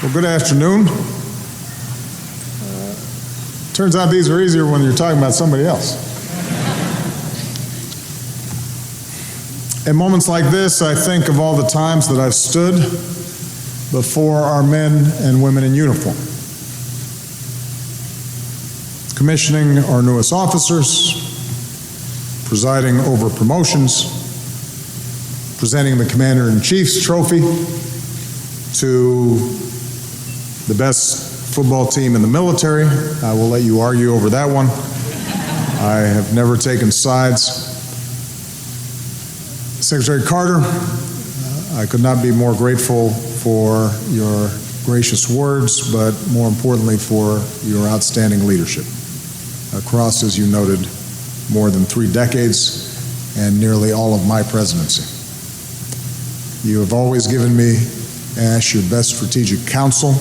Well, good afternoon. Turns out these are easier when you're talking about somebody else. At moments like this, I think of all the times that I've stood before our men and women in uniform, commissioning our newest officers, presiding over promotions, presenting the Commander-in-Chief's trophy to the best football team in the military. I will let you argue over that one. I have never taken sides. Secretary Carter, I could not be more grateful for your gracious words, but more importantly for your outstanding leadership across, as you noted, more than 3 decades and nearly all of my presidency. You have always given me, Ash, your best strategic counsel.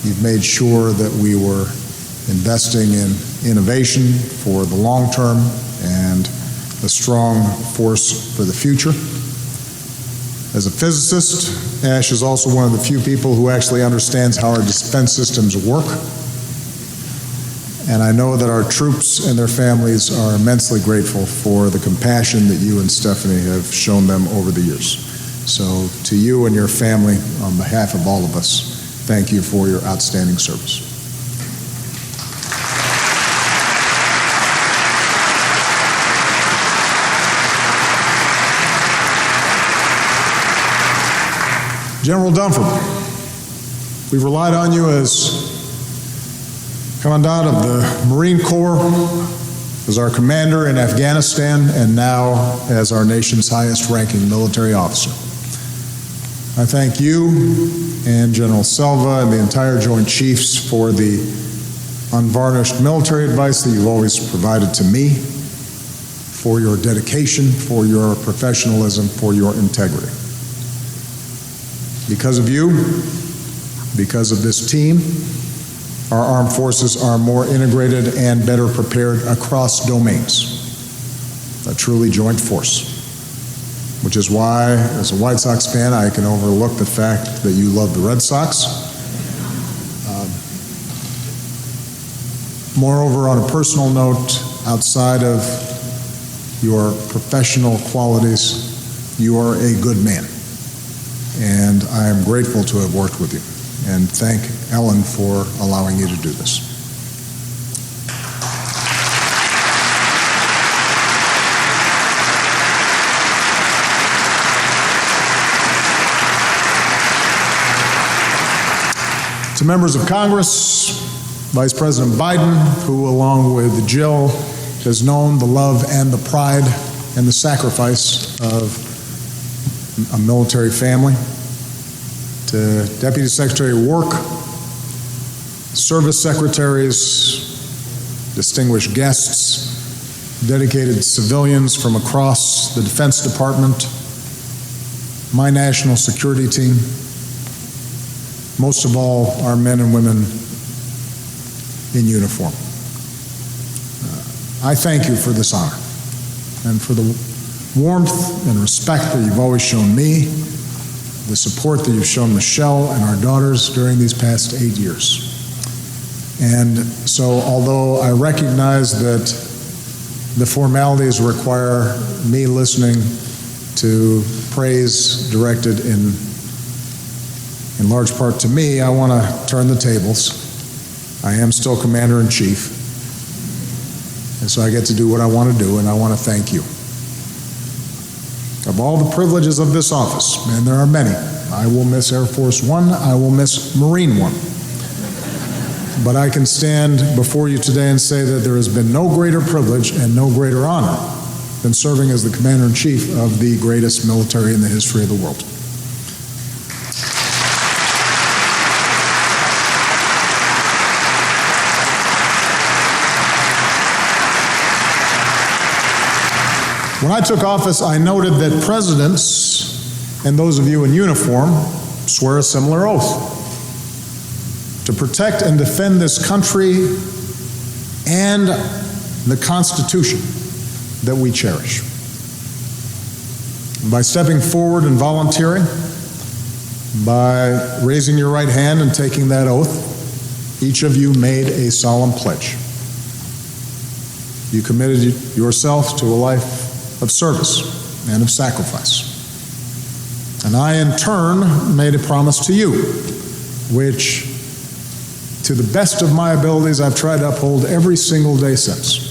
You've made sure that we were investing in innovation for the long term and a strong force for the future. As a physicist, Ash is also one of the few people who actually understands how our defense systems work. And I know that our troops and their families are immensely grateful for the compassion that you and Stephanie have shown them over the years. So to you and your family, on behalf of all of us, thank you for your outstanding service. General Dunford, we've relied on you as Commandant of the Marine Corps, as our commander in Afghanistan, and now as our nation's highest-ranking military officer. I thank you and General Selva and the entire Joint Chiefs for the unvarnished military advice that you've always provided to me, for your dedication, for your professionalism, for your integrity. Because of you, because of this team, our armed forces are more integrated and better prepared across domains. A truly joint force. Which is why, as a White Sox fan, I can overlook the fact that you love the Red Sox. Moreover, on a personal note, outside of your professional qualities, you are a good man. And I am grateful to have worked with you. And thank Ellen for allowing you to do this. To members of Congress, Vice President Biden, who along with Jill has known the love and the pride and the sacrifice of a military family. To Deputy Secretary of Work, service secretaries, distinguished guests, dedicated civilians from across the Defense Department, my national security team, most of all, our men and women in uniform. I thank you for this honor and for the warmth and respect that you've always shown me, the support that you've shown Michelle and our daughters during these past 8 years. And so, although I recognize that the formalities require me listening to praise directed in large part to me, I want to turn the tables. I am still Commander-in-Chief, and so I get to do what I want to do, and I want to thank you. Of all the privileges of this office, and there are many, I will miss Air Force One, I will miss Marine One. But I can stand before you today and say that there has been no greater privilege and no greater honor than serving as the Commander-in-Chief of the greatest military in the history of the world. When I took office, I noted that presidents, and those of you in uniform, swear a similar oath to protect and defend this country and the Constitution that we cherish. By stepping forward and volunteering, By raising your right hand and taking that oath, each of you made a solemn pledge. You committed yourself to a life of service and of sacrifice. And I, in turn, made a promise to you, which, to the best of my abilities, I've tried to uphold every single day since.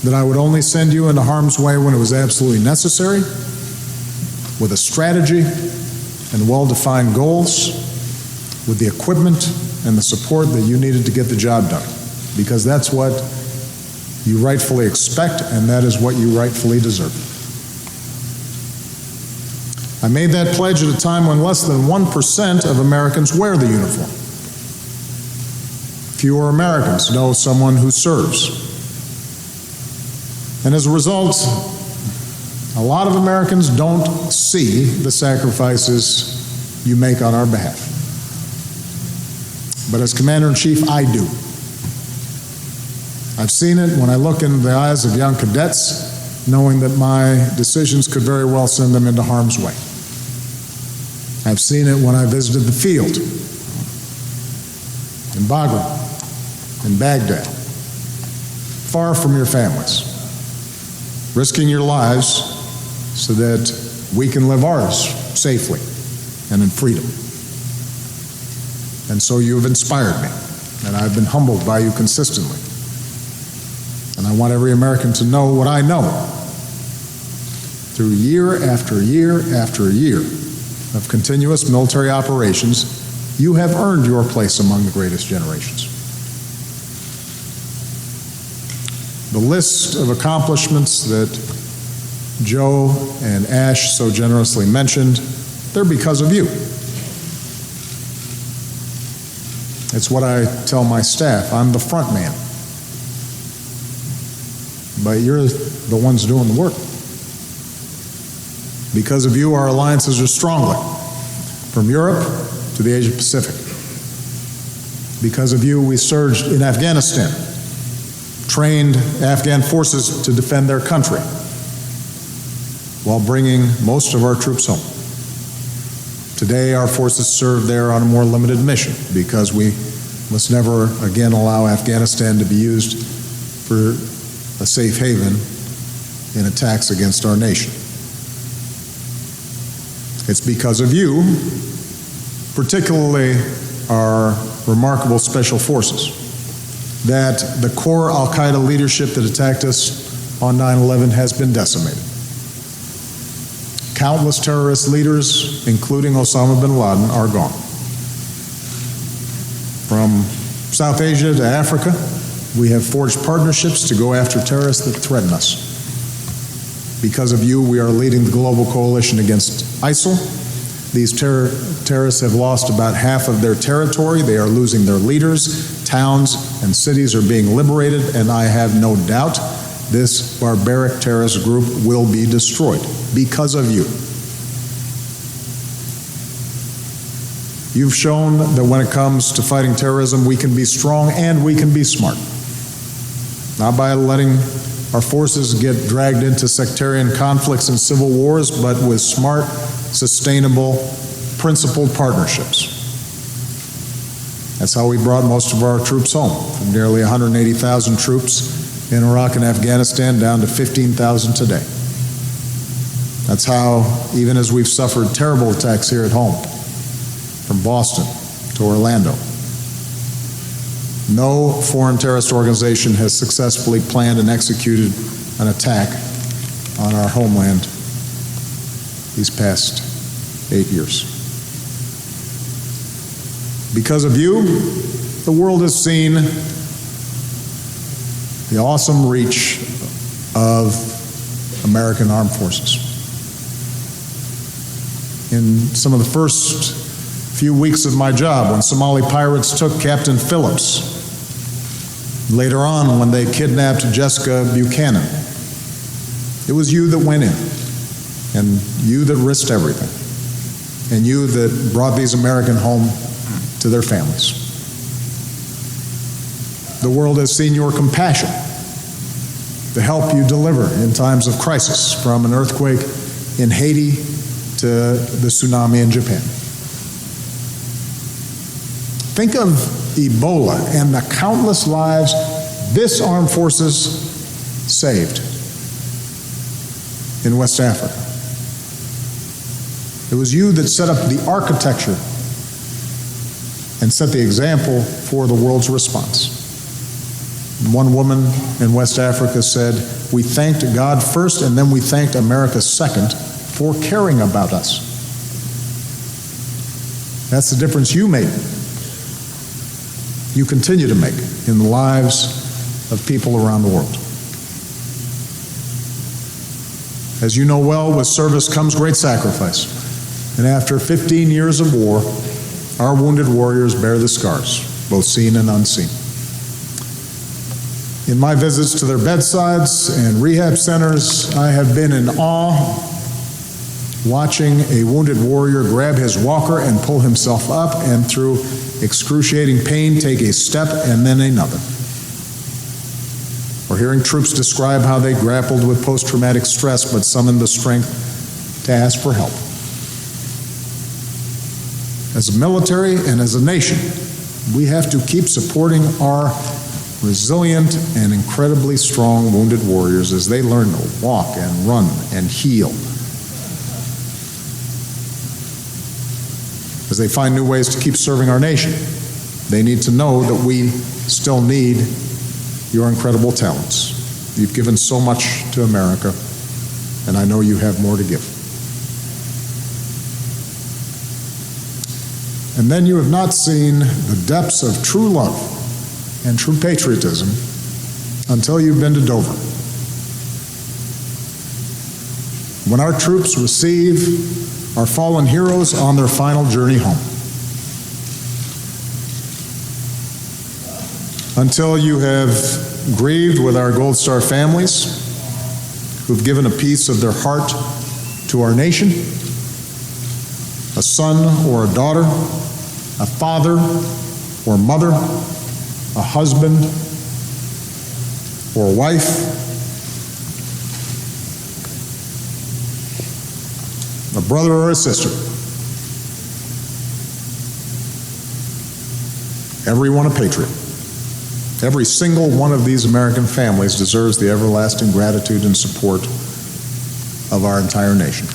That I would only send you into harm's way when it was absolutely necessary, with a strategy and well-defined goals, with the equipment and the support that you needed to get the job done. Because that's what you rightfully expect, and that is what you rightfully deserve. I made that pledge at a time when less than 1% of Americans wear the uniform. Fewer Americans know someone who serves. And as a result, a lot of Americans don't see the sacrifices you make on our behalf. But as Commander-in-Chief, I do. I've seen it when I look in the eyes of young cadets, knowing that my decisions could very well send them into harm's way. I've seen it when I visited the field, in Bagram, in Baghdad, far from your families, risking your lives so that we can live ours safely and in freedom. And so you have inspired me, and I've been humbled by you consistently. And I want every American to know what I know. Through year after year after year of continuous military operations, you have earned your place among the greatest generations. The list of accomplishments that Joe and Ash so generously mentioned, they're because of you. It's what I tell my staff. I'm the front man. But you're the ones doing the work. Because of you, our alliances are stronger, from Europe to the Asia Pacific. Because of you, we surged in Afghanistan, trained Afghan forces to defend their country, while bringing most of our troops home. Today, our forces serve there on a more limited mission, because we must never again allow Afghanistan to be used for a safe haven in attacks against our nation. It's because of you, particularly our remarkable special forces, that the core al-Qaeda leadership that attacked us on 9/11 has been decimated. Countless terrorist leaders, including Osama bin Laden, are gone. From South Asia to Africa, we have forged partnerships to go after terrorists that threaten us. Because of you, we are leading the global coalition against ISIL. These terrorists have lost about half of their territory. They are losing their leaders. Towns and cities are being liberated, and I have no doubt this barbaric terrorist group will be destroyed because of you. You've shown that when it comes to fighting terrorism, we can be strong and we can be smart. Not by letting our forces get dragged into sectarian conflicts and civil wars, but with smart, sustainable, principled partnerships. That's how we brought most of our troops home, from nearly 180,000 troops in Iraq and Afghanistan down to 15,000 today. That's how, even as we've suffered terrible attacks here at home, from Boston to Orlando, no foreign terrorist organization has successfully planned and executed an attack on our homeland these past 8 years. Because of you, the world has seen the awesome reach of American armed forces. In some of the first few weeks of my job, when Somali pirates took Captain Phillips, later on when they kidnapped Jessica Buchanan, it was you that went in, and you that risked everything, and you that brought these Americans home to their families. The world has seen your compassion to help you deliver in times of crisis, from an earthquake in Haiti to the tsunami in Japan. Think of Ebola and the countless lives this armed forces saved in West Africa. It was you that set up the architecture and set the example for the world's response. One woman in West Africa said, "We thanked God first and then we thanked America second for caring about us." That's the difference you made. You continue to make in the lives of people around the world. As you know well, with service comes great sacrifice. And after 15 years of war, our wounded warriors bear the scars, both seen and unseen. In my visits to their bedsides and rehab centers, I have been in awe watching a wounded warrior grab his walker and pull himself up, and through excruciating pain take a step and then another. Or hearing troops describe how they grappled with post-traumatic stress but summoned the strength to ask for help. As a military and as a nation, we have to keep supporting our resilient and incredibly strong wounded warriors as they learn to walk and run and heal. As they find new ways to keep serving our nation, they need to know that we still need your incredible talents. You've given so much to America, and I know you have more to give. And then you have not seen the depths of true love and true patriotism until you've been to Dover. When our troops receive our fallen heroes on their final journey home. Until you have grieved with our Gold Star families who've given a piece of their heart to our nation, a son or a daughter, a father or mother, a husband or wife, a brother or a sister. Everyone a patriot. Every single one of these American families deserves the everlasting gratitude and support of our entire nation.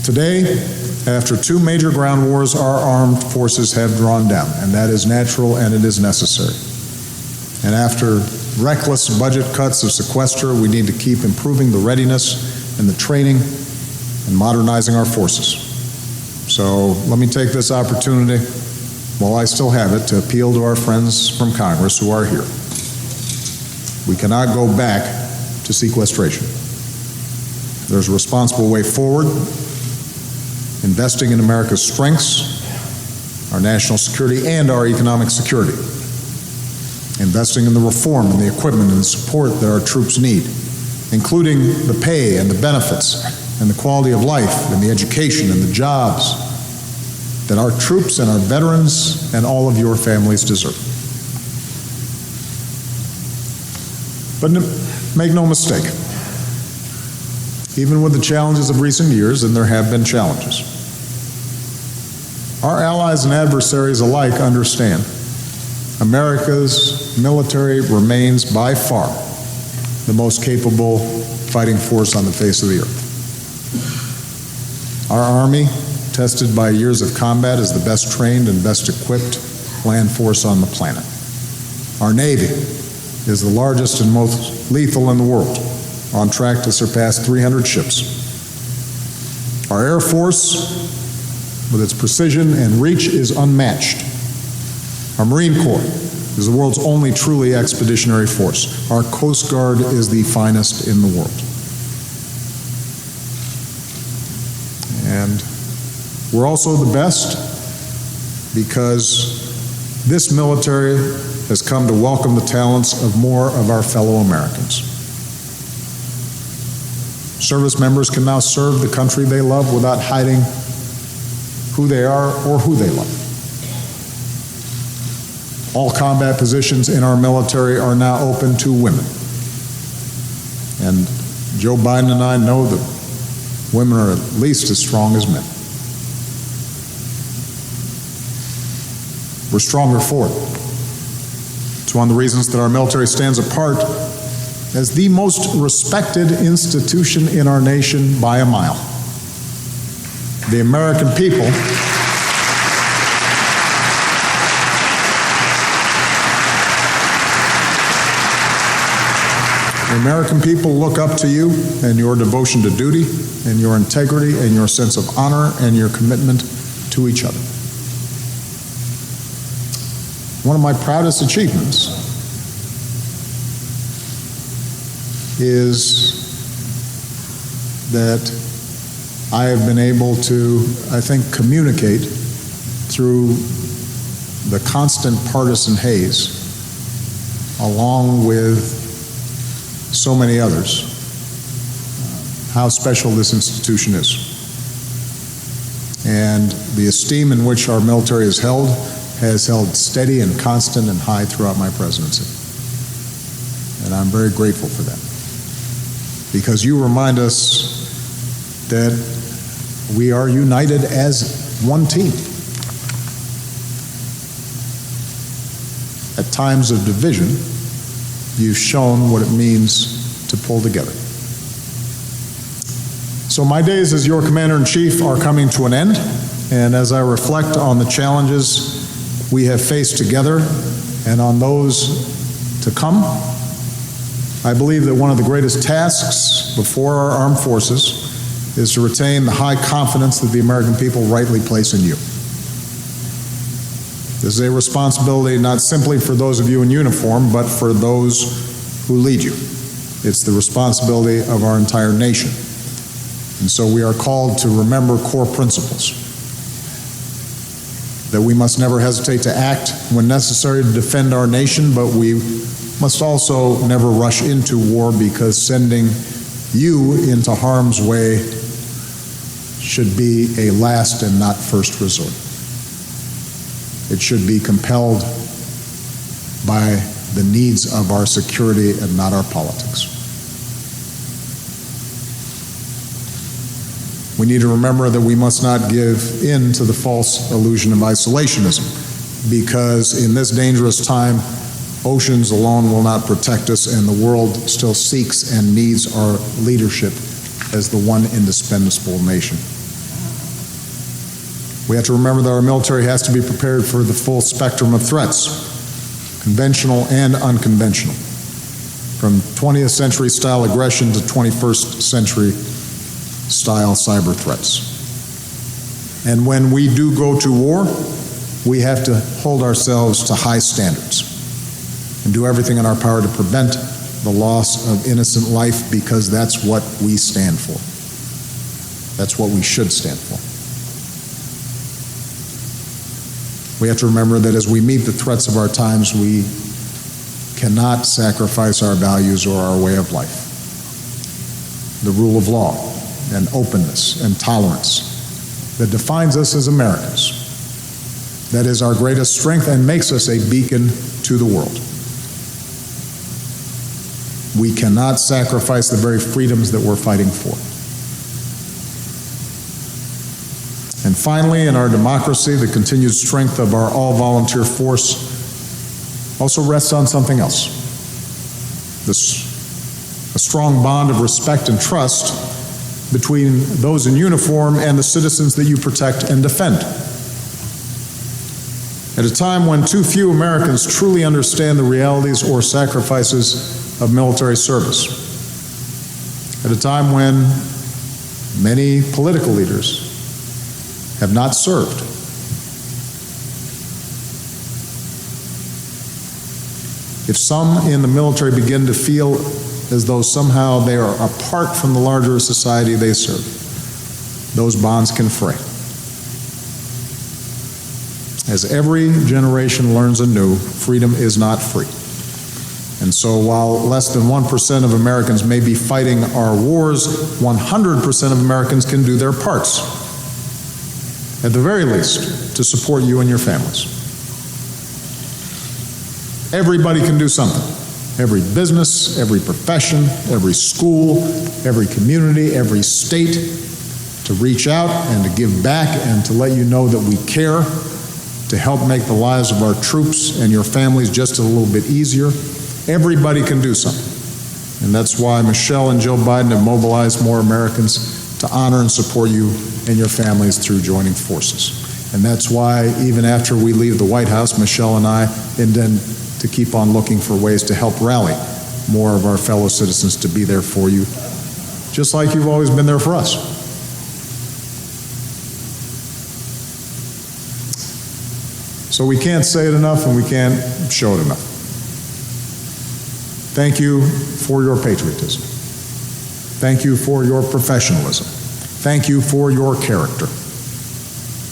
Today, after 2 major ground wars, our armed forces have drawn down, and that is natural and it is necessary. And after reckless budget cuts of sequester, we need to keep improving the readiness and the training and modernizing our forces. So let me take this opportunity, while I still have it, to appeal to our friends from Congress who are here. We cannot go back to sequestration. There's a responsible way forward, investing in America's strengths, our national security, and our economic security. Investing in the reform and the equipment and the support that our troops need, including the pay and the benefits and the quality of life and the education and the jobs that our troops and our veterans and all of your families deserve. But make no mistake, even with the challenges of recent years, and there have been challenges, our allies and adversaries alike understand America's military remains by far the most capable fighting force on the face of the earth. Our Army, tested by years of combat, is the best trained and best equipped land force on the planet. Our Navy is the largest and most lethal in the world, on track to surpass 300 ships. Our Air Force, with its precision and reach, is unmatched. Our Marine Corps is the world's only truly expeditionary force. Our Coast Guard is the finest in the world. And we're also the best because this military has come to welcome the talents of more of our fellow Americans. Service members can now serve the country they love without hiding who they are or who they love. All combat positions in our military are now open to women. Joe Biden and I know that women are at least as strong as men. We're stronger for it. It's one of the reasons that our military stands apart as the most respected institution in our nation by a mile. The American people look up to you and your devotion to duty and your integrity and your sense of honor and your commitment to each other. One of my proudest achievements is that I have been able to, I think, communicate through the constant partisan haze, along with so many others, how special this institution is. And the esteem in which our military is held has held steady and constant and high throughout my presidency. And I'm very grateful for that. Because you remind us that we are united as one team. At times of division, you've shown what it means to pull together. So my days as your Commander-in-Chief are coming to an end, and as I reflect on the challenges we have faced together and on those to come, I believe that one of the greatest tasks before our armed forces is to retain the high confidence that the American people rightly place in you. This is a responsibility not simply for those of you in uniform, but for those who lead you. It's the responsibility of our entire nation. And so we are called to remember core principles. That we must never hesitate to act when necessary to defend our nation, but we must also never rush into war, because sending you into harm's way should be a last and not first resort. It should be compelled by the needs of our security and not our politics. We need to remember that we must not give in to the false illusion of isolationism, because in this dangerous time, oceans alone will not protect us, and the world still seeks and needs our leadership as the one indispensable nation. We have to remember that our military has to be prepared for the full spectrum of threats, conventional and unconventional, from 20th century style aggression to 21st century style cyber threats. And when we do go to war, we have to hold ourselves to high standards and do everything in our power to prevent the loss of innocent life, because that's what we stand for. That's what we should stand for. We have to remember that as we meet the threats of our times, we cannot sacrifice our values or our way of life. The rule of law and openness and tolerance that defines us as Americans. That is our greatest strength and makes us a beacon to the world. We cannot sacrifice the very freedoms that we're fighting for. And finally, in our democracy, the continued strength of our all-volunteer force also rests on something else. A strong bond of respect and trust between those in uniform and the citizens that you protect and defend. At a time when too few Americans truly understand the realities or sacrifices of military service. At a time when many political leaders have not served. If some in the military begin to feel as though somehow they are apart from the larger society they serve, those bonds can fray. As every generation learns anew, freedom is not free. And so while less than 1% of Americans may be fighting our wars, 100% of Americans can do their parts, at the very least, to support you and your families. Everybody can do something. every business, every profession, every school, every community, every state, to reach out and to give back and to let you know that we care, to help make the lives of our troops and your families just a little bit easier. Everybody can do something. And that's why Michelle and Joe Biden have mobilized more Americans to honor and support you and your families through joining forces. And that's why even after we leave the White House, Michelle and I intend to keep on looking for ways to help rally more of our fellow citizens to be there for you, just like you've always been there for us. So we can't say it enough and we can't show it enough. Thank you for your patriotism. Thank you for your professionalism. Thank you for your character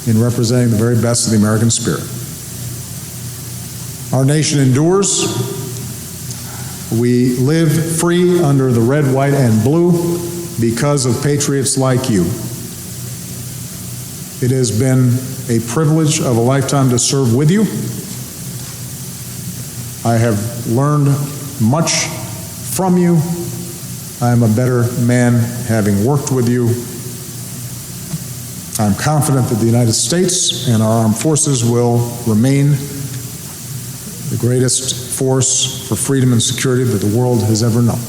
in representing the very best of the American spirit. Our nation endures. We live free under the red, white, and blue because of patriots like you. It has been a privilege of a lifetime to serve with you. I have learned much from you. I am a better man having worked with you. I'm confident that the United States and our armed forces will remain the greatest force for freedom and security that the world has ever known.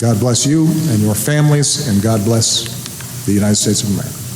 God bless you and your families, and God bless the United States of America.